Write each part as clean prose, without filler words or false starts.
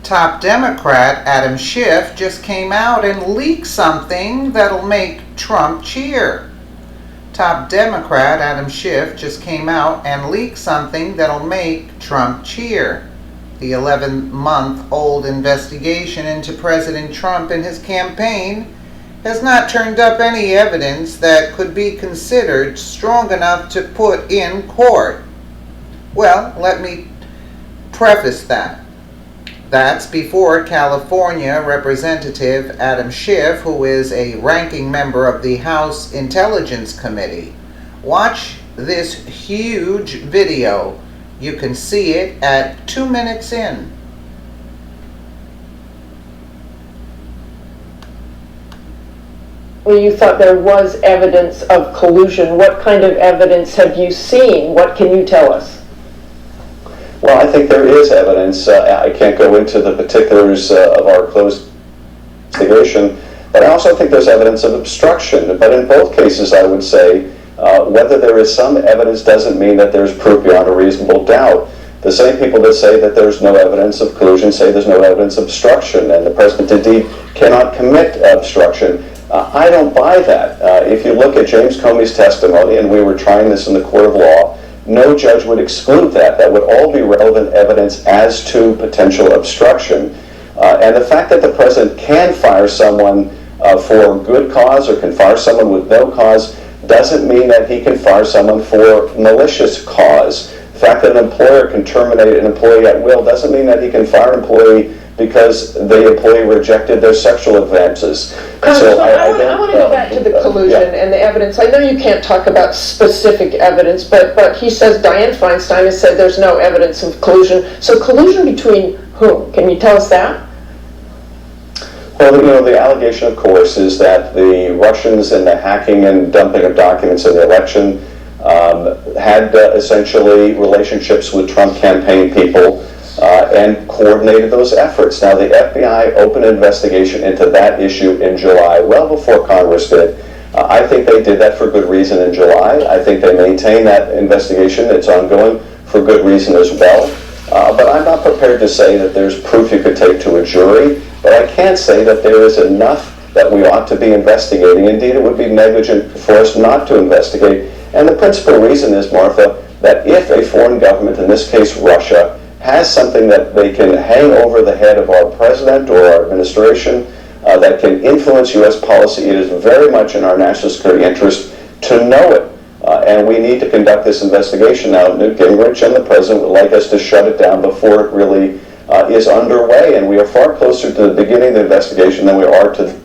Top Democrat Adam Schiff just came out and leaked something that'll make Trump cheer. Top Democrat Adam Schiff just came out and leaked something that'll make Trump cheer. The 11-month-old investigation into President Trump and his campaign has not turned up any evidence that could be considered strong enough to put in court. Well, let me preface that. That's before California Representative Adam Schiff, who is a ranking member of the House Intelligence Committee. Watch this huge video. You can see it at 2 minutes in. Well, you thought there was evidence of collusion. What kind of evidence have you seen? What can you tell us? Well, I think there is evidence. I can't go into the particulars of our closed investigation, but I also think there's evidence of obstruction. But in both cases, I would say, whether there is some evidence doesn't mean that there's proof beyond a reasonable doubt. The same people that say that there's no evidence of collusion say there's no evidence of obstruction, and the president indeed cannot commit obstruction. I don't buy that. If you look at James Comey's testimony, and we were trying this in the court of law, no judge would exclude that. That would all be relevant evidence as to potential obstruction. And the fact that the president can fire someone for good cause or can fire someone with no cause doesn't mean that he can fire someone for malicious cause. The fact that an employer can terminate an employee at will doesn't mean that he can fire an employee because the employee rejected their sexual advances. So I want to go back to the collusion and the evidence. I know you can't talk about specific evidence, but he says Dianne Feinstein has said there's no evidence of collusion. So collusion between whom? Can you tell us that? Well, the allegation, of course, is that the Russians in the hacking and dumping of documents in the election had essentially relationships with Trump campaign people and coordinated those efforts. Now, the FBI opened an investigation into that issue in July, well before Congress did. I think they did that for good reason in July. I think they maintain that investigation. It's ongoing for good reason as well. But I'm not prepared to say that there's proof you could take to a jury. But I can say that there is enough that we ought to be investigating. Indeed, it would be negligent for us not to investigate. And the principal reason is, Martha, that if a foreign government, in this case Russia, has something that they can hang over the head of our president or our administration that can influence U.S. policy, it is very much in our national security interest to know it. And we need to conduct this investigation now. Newt Gingrich and the president would like us to shut it down before it really is underway. And we are far closer to the beginning of the investigation than we are to the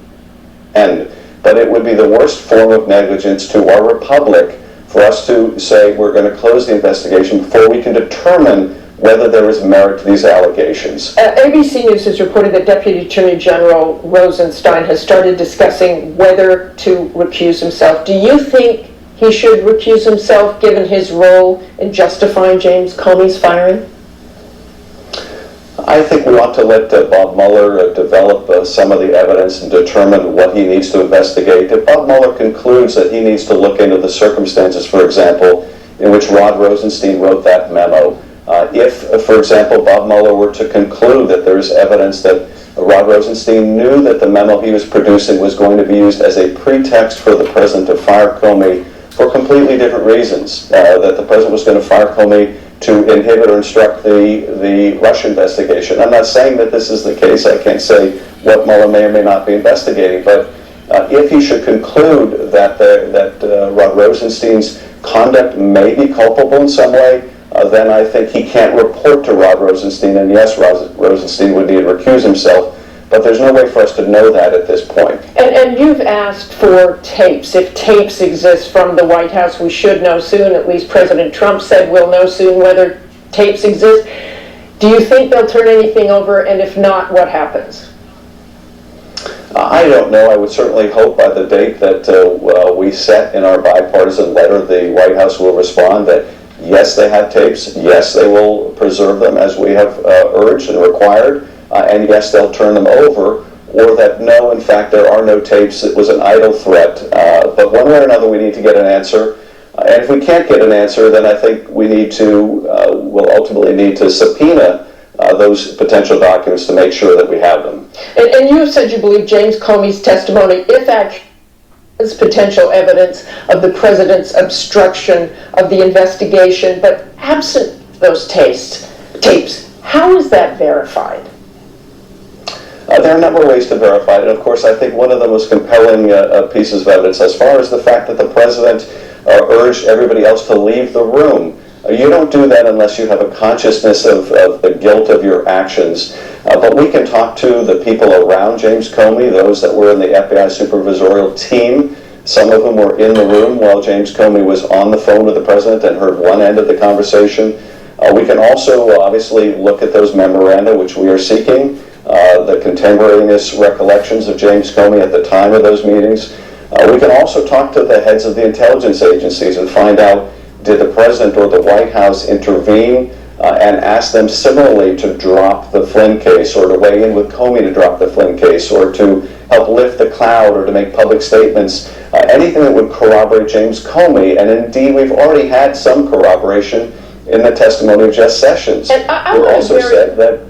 end. But it would be the worst form of negligence to our republic for us to say we're going to close the investigation before we can determine whether there is merit to these allegations. ABC News has reported that Deputy Attorney General Rosenstein has started discussing whether to recuse himself. Do you think he should recuse himself given his role in justifying James Comey's firing? I think we ought to let Bob Mueller develop some of the evidence and determine what he needs to investigate. If Bob Mueller concludes that he needs to look into the circumstances, for example, in which Rod Rosenstein wrote that memo, if, for example, Bob Mueller were to conclude that there is evidence that Rod Rosenstein knew that the memo he was producing was going to be used as a pretext for the president to fire Comey for completely different reasons, that the president was going to fire Comey to inhibit or instruct the Russia investigation. I'm not saying that this is the case. I can't say what Mueller may or may not be investigating, but if he should conclude that Rod Rosenstein's conduct may be culpable in some way, then I think he can't report to Rod Rosenstein, and yes, Rosenstein would need to recuse himself, but there's no way for us to know that at this point. And you've asked for tapes. If tapes exist from the White House, we should know soon. At least President Trump said we'll know soon whether tapes exist. Do you think they'll turn anything over, and if not, what happens? I don't know. I would certainly hope by the date that we set in our bipartisan letter, the White House will respond that yes, they have tapes, yes, they will preserve them as we have urged and required, and yes, they'll turn them over, or that no, in fact, there are no tapes, it was an idle threat. But one way or another, we need to get an answer. And if we can't get an answer, then I think we need to, we'll ultimately need to subpoena those potential documents to make sure that we have them. And you said you believe James Comey's testimony, if actually is potential evidence of the president's obstruction of the investigation, but absent those tapes, how is that verified? There are a number of ways to verify it, and of course I think one of the most compelling pieces of evidence, as far as the fact that the president urged everybody else to leave the room. You don't do that unless you have a consciousness of the guilt of your actions. But we can talk to the people around James Comey, those that were in the FBI supervisorial team, some of whom were in the room while James Comey was on the phone with the president and heard one end of the conversation. We can also obviously look at those memoranda, which we are seeking, the contemporaneous recollections of James Comey at the time of those meetings. We can also talk to the heads of the intelligence agencies and find out, did the president or the White House intervene and ask them similarly to drop the Flynn case, or to weigh in with Comey to drop the Flynn case, or to help lift the cloud, or to make public statements, anything that would corroborate James Comey. And indeed, we've already had some corroboration in the testimony of Jeff Sessions, who also said that...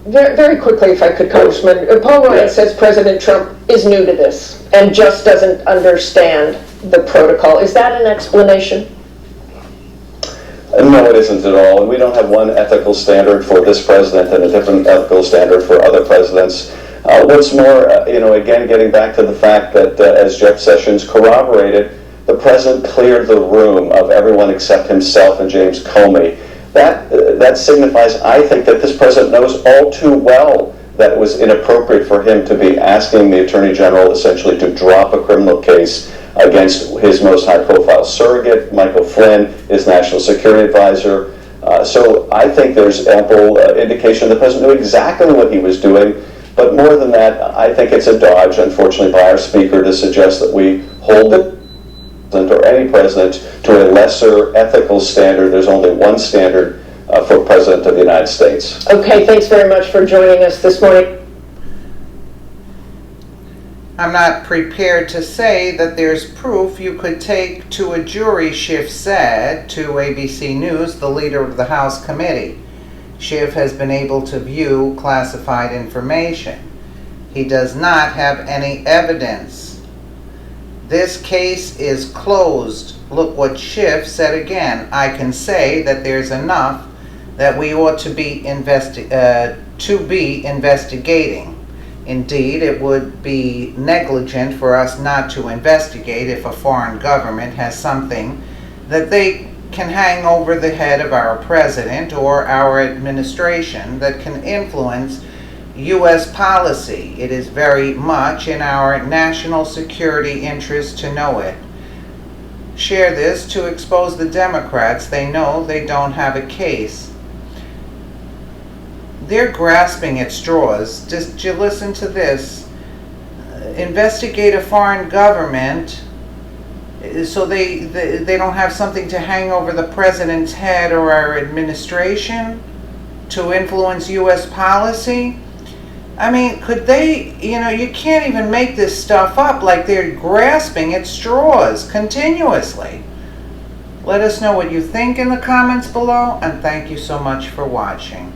Very quickly, if I could, Congressman. Paul Ryan says President Trump is new to this and just doesn't understand the protocol. Is that an explanation? No, it isn't at all. And we don't have one ethical standard for this president and a different ethical standard for other presidents. What's more, again, getting back to the fact that, as Jeff Sessions corroborated, the president cleared the room of everyone except himself and James Comey. That signifies, I think, that this president knows all too well that it was inappropriate for him to be asking the Attorney General essentially to drop a criminal case against his most high-profile surrogate, Michael Flynn, his national security advisor. So I think there's ample indication the president knew exactly what he was doing. But more than that, I think it's a dodge, unfortunately, by our speaker to suggest that we hold the president or any president to a lesser ethical standard. There's only one standard for President of the United States. Okay, thanks very much for joining us this morning. I'm not prepared to say that there's proof you could take to a jury, Schiff said to ABC News, the leader of the House committee. Schiff has been able to view classified information. He does not have any evidence. This case is closed. Look what Schiff said again. I can say that there's enough that we ought to be investigating. Indeed, it would be negligent for us not to investigate if a foreign government has something that they can hang over the head of our president or our administration that can influence U.S. policy. It is very much in our national security interest to know it. Share this to expose the Democrats. They know they don't have a case. They're grasping at straws. Did you listen to this? Investigate a foreign government so they don't have something to hang over the president's head or our administration to influence U.S. policy? I mean, could they, you can't even make this stuff up, like they're grasping at straws continuously. Let us know what you think in the comments below, and thank you so much for watching.